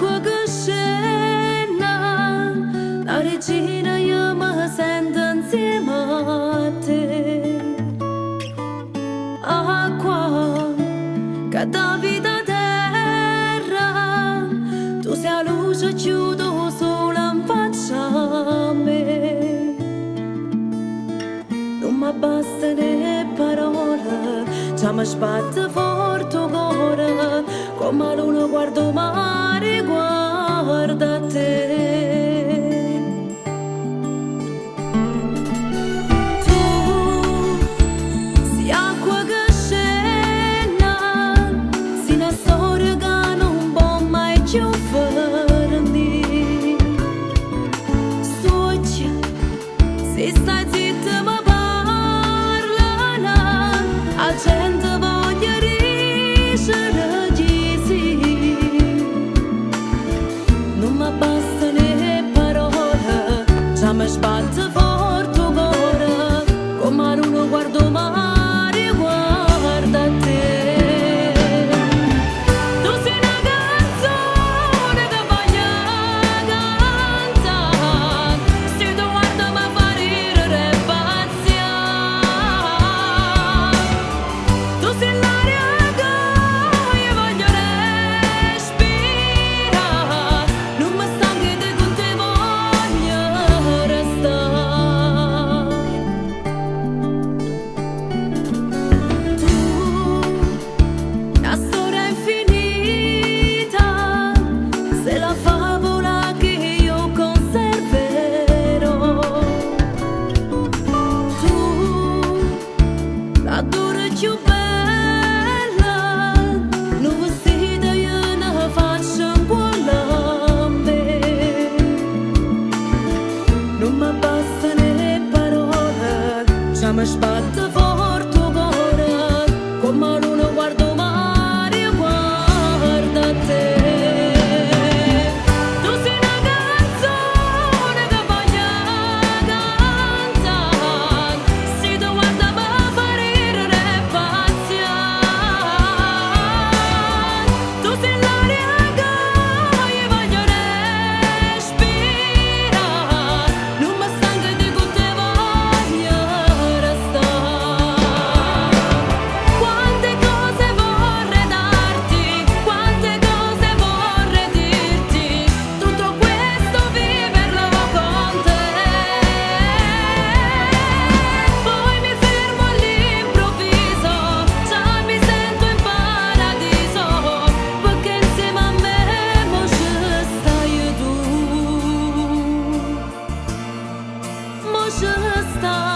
acqua che scena, la regina io mi sento insieme a te. Acqua che dà vita a terra, tu sei la luce, chiudo solo in faccia a me. Non mi bastano le parole, già mi sbatte forte il cuore, come la luna guardo mare, guarda te. Tu sei acqua che scena, sei una storia che non può mai più finire. Soggia, se stai zitta mi parlano, la gente voglia ricevere di sì. Non mi bastano le parole, già mi sbatte forte il cuore, come non guardo mare, guarda te. Tu sei una canzone che voglio cantare, se tu guarda mi fa ridere e pazziare. Tu sei l'aria che io voglio respirare, non mi stanco di con te voglio restare. Tu, una storia infinita, sei la favola che io conserverò. Tu, la dura più bella, non vestita io ne faccio quella a me. Non mi bastano le parole, già mi sbatte forte il cuore, come non guardo mare, guarda te. Tu sei una canzone che voglio cantare, se tu guarda mi fa ridere e pazziare. Tu sei l'aria che io voglio respirare, non mi stanco di con te voglio restare. Quante cose vorrei darti, quante cose vorrei dirti, tutto questo viverlo con te. Poi mi fermo all'improvviso, già mi sento in paradiso, perché insieme a me mo ci stai tu, mo ci stai.